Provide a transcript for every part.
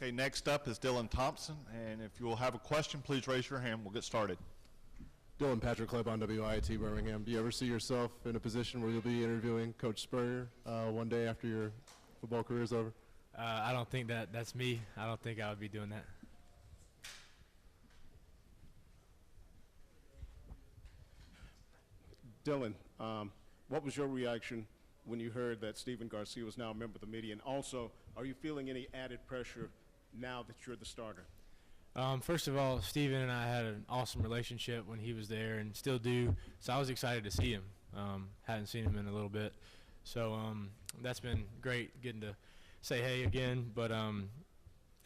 Okay, next up is Dylan Thompson, and if you will have a question, please raise your hand. We'll get started. Dylan, Patrick Klebb on WIT Birmingham. Do you ever see yourself in a position where you'll be interviewing Coach Spurrier one day after your football career is over? I don't think that's me. I don't think I would be doing that. Dylan, what was your reaction when you heard that Stephen Garcia was now a member of the media? And also, are you feeling any added pressure now that you're the starter? First of all, Stephen and I had an awesome relationship when he was there and still do, so I was excited to see him. Hadn't seen him in a little bit. So that's been great getting to say hey again. But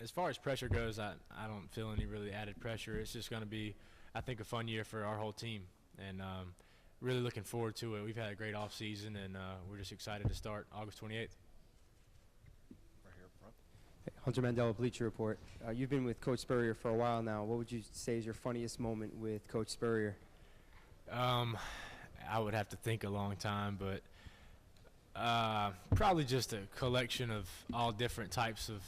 as far as pressure goes, I don't feel any really added pressure. It's just going to be, I think, a fun year for our whole team. And really looking forward to it. We've had a great off season, and we're just excited to start August 28th. Right here up front. Hey, Hunter Mandela, Bleacher Report. You've been with Coach Spurrier for a while now. What would you say is your funniest moment with Coach Spurrier? I would have to think a long time, but probably just a collection of all different types of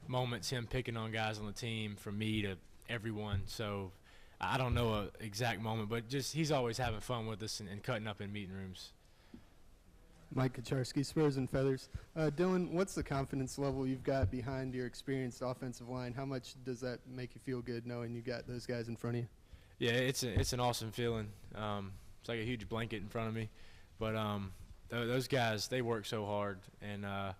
moments, him picking on guys on the team, from me to everyone. So I don't know an exact moment, but just he's always having fun with us and cutting up in meeting rooms. Mike Kucharski, Spurs and Feathers. Dylan, what's the confidence level you've got behind your experienced offensive line? How much does that make you feel good knowing you got those guys in front of you? Yeah, it's an awesome feeling. It's like a huge blanket in front of me. But those guys, they work so hard, and I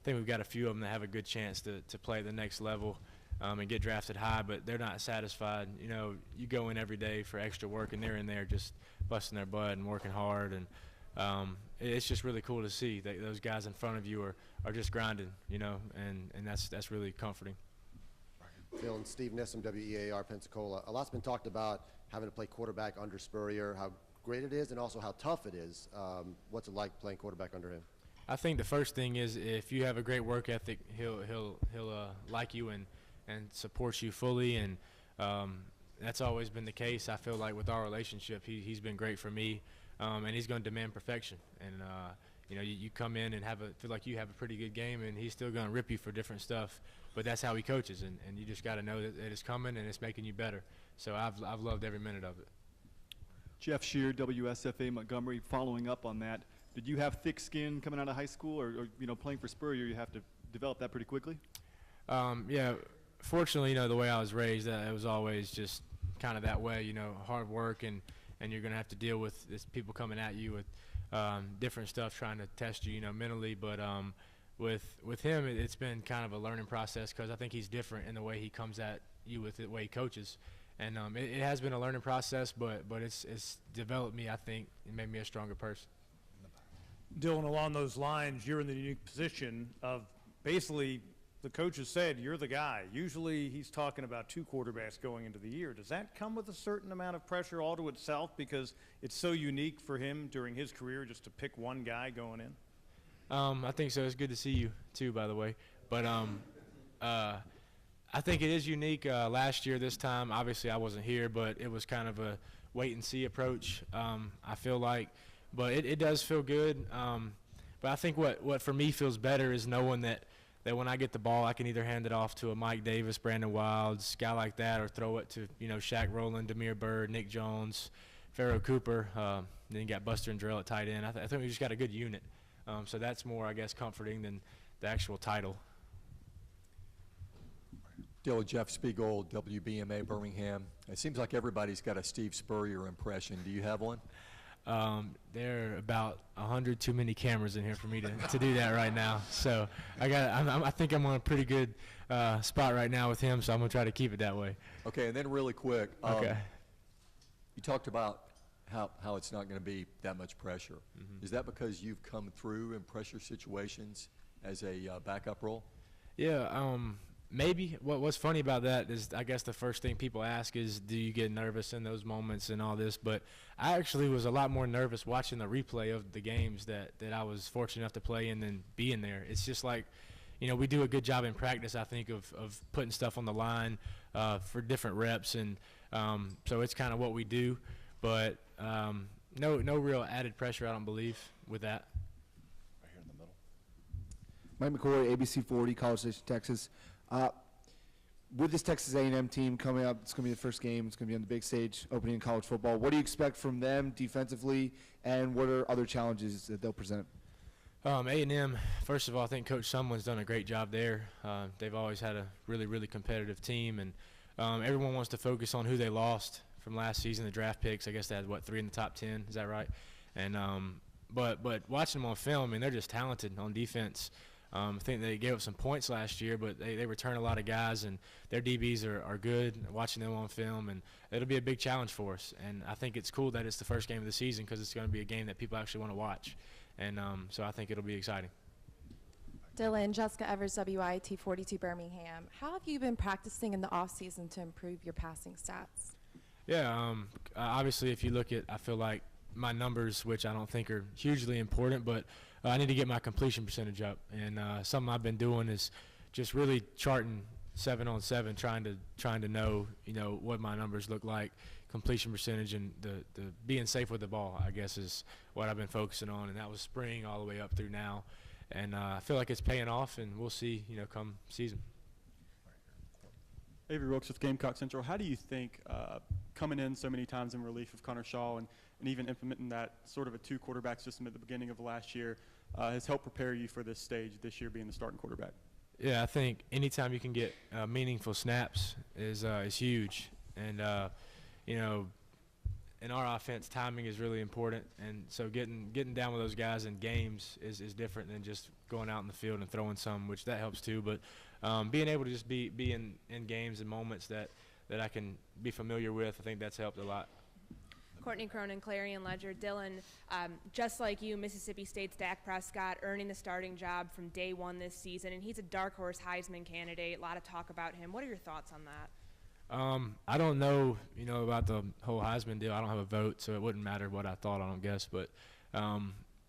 think we've got a few of them that have a good chance to play at the next level. And get drafted high, but they're not satisfied. You know, you go in every day for extra work, and they're in there just busting their butt and working hard. And it's just really cool to see that those guys in front of you are just grinding, you know, and that's really comforting. Dylan, Steve Nissom, WEAR, Pensacola. A lot's been talked about having to play quarterback under Spurrier, how great it is, and also how tough it is. What's it like playing quarterback under him? I think the first thing is if you have a great work ethic, he'll like you and supports you fully, and that's always been the case. I feel like with our relationship, he's been great for me, and he's going to demand perfection. And you know, you come in and feel like you have a pretty good game, and he's still going to rip you for different stuff. But that's how he coaches, and you just got to know that it's coming and it's making you better. So I've loved every minute of it. Jeff Shear, WSFA Montgomery. Following up on that, did you have thick skin coming out of high school, or you know, playing for Spurrier, you have to develop that pretty quickly? Yeah. Fortunately, you know, the way I was raised, it was always just kind of that way, you know, hard work, and you're going to have to deal with this people coming at you with different stuff, trying to test you, you know, mentally. But with him, it's been kind of a learning process, because I think he's different in the way he comes at you with the way he coaches. And it has been a learning process, but it's developed me, I think, and made me a stronger person. Dylan, along those lines, you're in the unique position of basically – the coach has said you're the guy. Usually he's talking about two quarterbacks going into the year. Does that come with a certain amount of pressure all to itself, because it's so unique for him during his career just to pick one guy going in? I think so. It's good to see you too, by the way. But I think it is unique. Last year, this time, obviously I wasn't here, but it was kind of a wait and see approach, I feel like. But it does feel good. But I think what for me feels better is knowing that when I get the ball, I can either hand it off to a Mike Davis, Brandon Wilds, guy like that, or throw it to, you know, Shaq Rowland, Demir Bird, Nick Jones, Pharaoh Cooper. Then you got Buster and Drell at tight end. I think we just got a good unit. So that's more, I guess, comforting than the actual title. Dylan, Jeff Spiegel, WBMA Birmingham. It seems like everybody's got a Steve Spurrier impression. Do you have one? There are about 100 too many cameras in here for me to do that right now. So I think I'm on a pretty good spot right now with him, so I'm going to try to keep it that way. Okay, and then really quick, okay. You talked about how it's not going to be that much pressure. Mm-hmm. Is that because you've come through in pressure situations as a backup role? Yeah, maybe. What's funny about that is, I guess the first thing people ask is, do you get nervous in those moments and all this? But I actually was a lot more nervous watching the replay of the games that I was fortunate enough to play in than being there. It's just like, you know, we do a good job in practice, I think, of putting stuff on the line for different reps, and so it's kind of what we do. But no real added pressure, I don't believe, with that. Right here in the middle. Mike McCoy, ABC 40, College Station, Texas. with this Texas A&M team coming up, it's going to be the first game. It's going to be on the big stage, opening in college football. What do you expect from them defensively, and what are other challenges that they'll present? A&M, first of all, I think Coach Sumlin's done a great job there. They've always had a really, really competitive team, and everyone wants to focus on who they lost from last season, the draft picks. I guess they had, 3 in the top 10, is that right? And but watching them on film, I mean, they're just talented on defense. I think they gave up some points last year, but they return a lot of guys, and their DBs are good. Watching them on film, and it'll be a big challenge for us. And I think it's cool that it's the first game of the season because it's going to be a game that people actually want to watch. And so I think it'll be exciting. Dylan, Jessica Evers, WIT 42 Birmingham. How have you been practicing in the off season to improve your passing stats? Yeah, obviously if you look at, I feel like my numbers, which I don't think are hugely important, but I need to get my completion percentage up. And something I've been doing is just really charting 7-on-7, trying to know, what my numbers look like, completion percentage, and the being safe with the ball, I guess, is what I've been focusing on. And that was spring all the way up through now. And I feel like it's paying off, and we'll see, come season. Avery Wilkes with Gamecock Central. How do you think coming in so many times in relief of Connor Shaw and even implementing that sort of a 2-quarterback system at the beginning of last year has helped prepare you for this stage this year being the starting quarterback? Yeah, I think anytime you can get meaningful snaps is huge. And, in our offense, timing is really important. And so getting down with those guys in games is different than just going out in the field and throwing some, which that helps too. But being able to just be in games and moments that I can be familiar with, I think that's helped a lot. Courtney Cronin, Clarion Ledger. Dylan, just like you, Mississippi State's Dak Prescott earning the starting job from day one this season, and he's a dark horse Heisman candidate. A lot of talk about him. What are your thoughts on that? I don't know, about the whole Heisman deal. I don't have a vote, so it wouldn't matter what I thought, I don't guess. But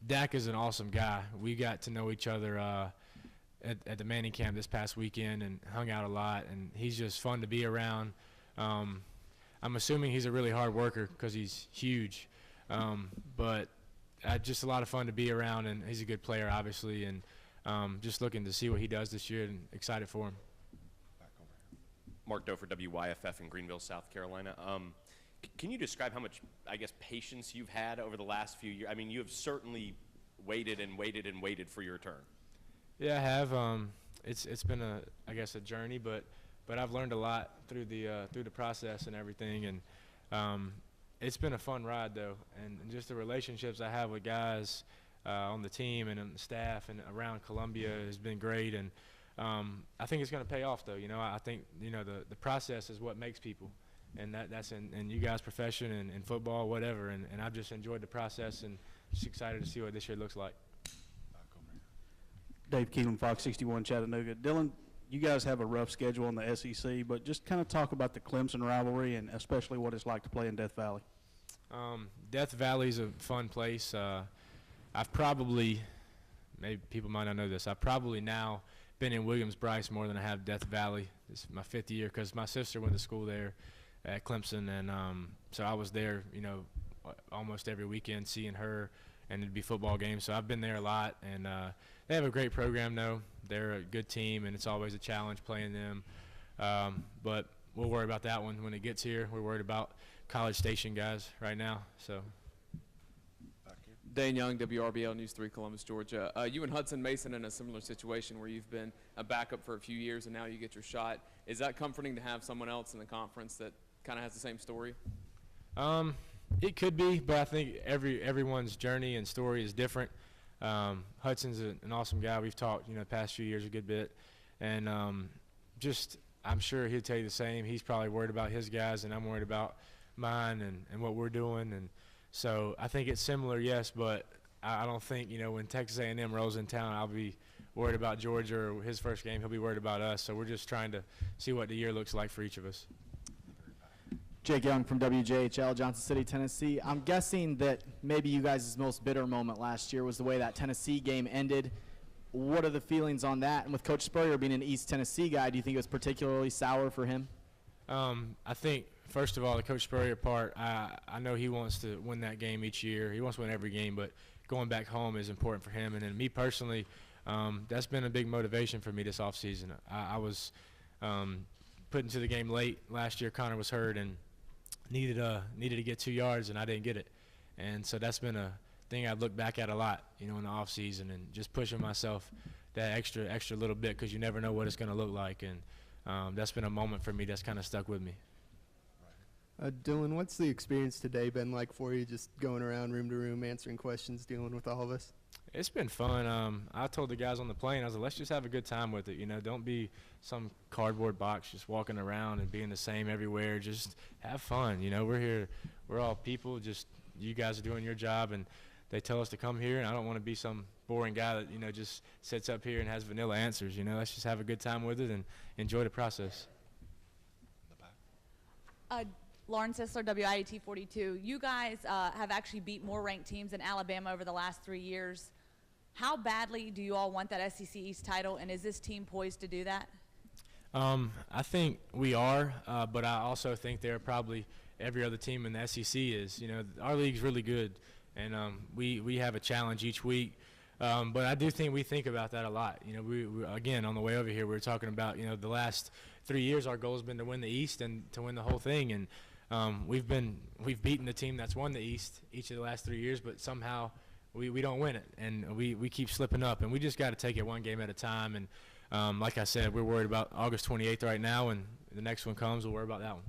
Dak is an awesome guy. We got to know each other at the Manning camp this past weekend and hung out a lot, and he's just fun to be around. I'm assuming he's a really hard worker because he's huge, but just a lot of fun to be around, and he's a good player, obviously, and just looking to see what he does this year and excited for him. Mark Dofer, WYFF in Greenville, South Carolina. Can you describe how much, patience you've had over the last few years? I mean, you have certainly waited and waited and waited for your turn. Yeah, I have. It's been a journey, but I've learned a lot through the process and everything, and it's been a fun ride though, and just the relationships I have with guys on the team and on the staff and around Columbia has been great, and I think it's going to pay off though. I think the process is what makes people, and that's in you guys' profession and in football, whatever, and I've just enjoyed the process and just excited to see what this year looks like. Dave Keelan, Fox 61 Chattanooga. Dylan, you guys have a rough schedule in the SEC, but just kind of talk about the Clemson rivalry and especially what it's like to play in Death Valley. Death Valley's a fun place. I've probably, maybe people might not know this, I've probably now been in Williams-Brice more than I have Death Valley. This is my 5th year because my sister went to school there at Clemson, and so I was there, almost every weekend seeing her, and it'd be football games. So I've been there a lot, and they have a great program, though. They're a good team, and it's always a challenge playing them. But we'll worry about that one when it gets here. We're worried about College Station guys right now. So. Dane Young, WRBL News 3, Columbus, Georgia. You and Hudson Mason in a similar situation where you've been a backup for a few years and now you get your shot. Is that comforting to have someone else in the conference that kind of has the same story? It could be, but I think everyone's journey and story is different. Hudson's an awesome guy. We've talked, the past few years a good bit, and I'm sure he'll tell you the same. He's probably worried about his guys, and I'm worried about mine and what we're doing, and so I think it's similar, yes, but I don't think, when Texas A&M rolls in town, I'll be worried about Georgia or his first game. He'll be worried about us, so we're just trying to see what the year looks like for each of us. Jake Young from WJHL, Johnson City, Tennessee. I'm guessing that maybe you guys' most bitter moment last year was the way that Tennessee game ended. What are the feelings on that? And with Coach Spurrier being an East Tennessee guy, do you think it was particularly sour for him? I think, first of all, the Coach Spurrier part, I know he wants to win that game each year. He wants to win every game, but going back home is important for him. And then me personally, that's been a big motivation for me this offseason. I was put into the game late last year. Connor was hurt and needed to get 2 yards, and I didn't get it. And so that's been a thing I've looked back at a lot, in the off season, and just pushing myself that extra little bit, because you never know what it's going to look like. And that's been a moment for me that's kind of stuck with me. Dylan, what's the experience today been like for you, just going around room to room, answering questions, dealing with all of us? It's been fun. I told the guys on the plane, I was like, let's just have a good time with it. Don't be some cardboard box just walking around and being the same everywhere. Just have fun. We're here. We're all people. Just you guys are doing your job, and they tell us to come here, and I don't want to be some boring guy that, just sits up here and has vanilla answers. Let's just have a good time with it and enjoy the process. Lauren Sisler, WIAT 42. You guys have actually beat more ranked teams than Alabama over the last 3 years. How badly do you all want that SEC East title, and is this team poised to do that? I think we are, but I also think they're probably every other team in the SEC is. Our league's really good, and we have a challenge each week. But I do think we think about that a lot. We again, on the way over here, we were talking about, the last 3 years our goal has been to win the East and to win the whole thing. And we've beaten the team that's won the East each of the last 3 years, but somehow we don't win it, and we keep slipping up, and we just got to take it one game at a time. And like I said, we're worried about August 28th right now, and the next one comes, we'll worry about that one.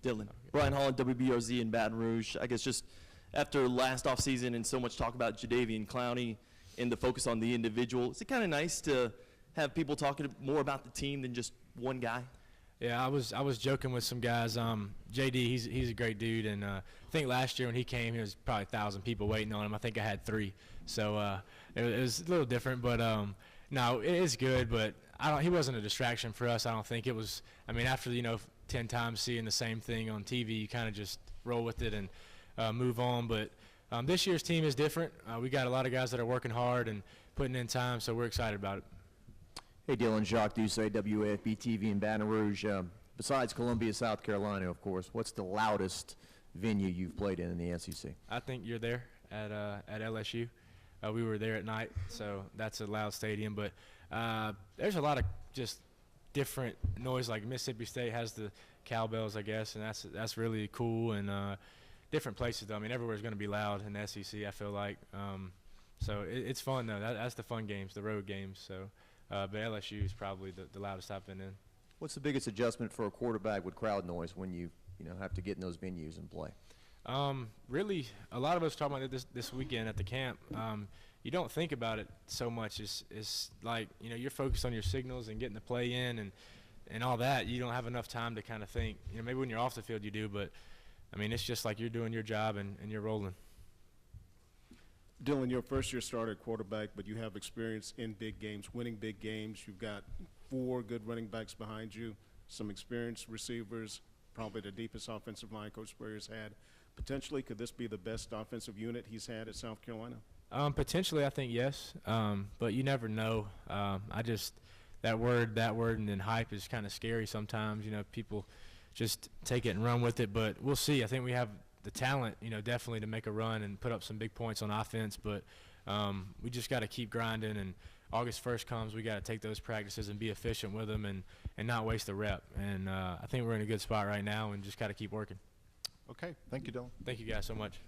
Dylan. Brian Holland, WBRZ in Baton Rouge. I guess just after last offseason and so much talk about Jadeveon Clowney and the focus on the individual, is it kind of nice to have people talking more about the team than just one guy? Yeah, I was joking with some guys. JD, he's a great dude, and I think last year when he came, there was probably 1,000 people waiting on him. I think I had 3, so it was a little different. But no, it is good. But he wasn't a distraction for us. I don't think it was. I mean, after 10 times seeing the same thing on TV, you kind of just roll with it and move on. But this year's team is different. We got a lot of guys that are working hard and putting in time, so we're excited about it. Hey, Dylan, Jacques Doucet, WAFB TV in Baton Rouge. Besides Columbia, South Carolina, of course, what's the loudest venue you've played in the SEC? I think you're there at LSU. We were there at night, so that's a loud stadium. But there's a lot of just different noise. Like Mississippi State has the cowbells, I guess, and that's really cool. And different places, though. I mean, everywhere's going to be loud in the SEC, I feel like. So it's fun, though. That's the fun games, the road games. So. But LSU is probably the loudest I've been in. What's the biggest adjustment for a quarterback with crowd noise when you have to get in those venues and play? Really, a lot of us talking about it this weekend at the camp. You don't think about it so much. It's like, you're focused on your signals and getting the play in and all that. You don't have enough time to kind of think. Maybe when you're off the field you do, but, I mean, it's just like you're doing your job and you're rolling. Dylan, your first year starter at quarterback, but you have experience in big games, winning big games. You've got 4 good running backs behind you, some experienced receivers, probably the deepest offensive line Coach Spurrier's had. Potentially, could this be the best offensive unit he's had at South Carolina? Potentially, I think yes, but you never know. That word and then hype is kind of scary sometimes. People just take it and run with it, but we'll see. I think we have the talent, definitely to make a run and put up some big points on offense, but we just got to keep grinding, and August 1st comes, we got to take those practices and be efficient with them and not waste a rep. And I think we're in a good spot right now and just got to keep working. Okay. Thank you, Dylan. Thank you guys so much.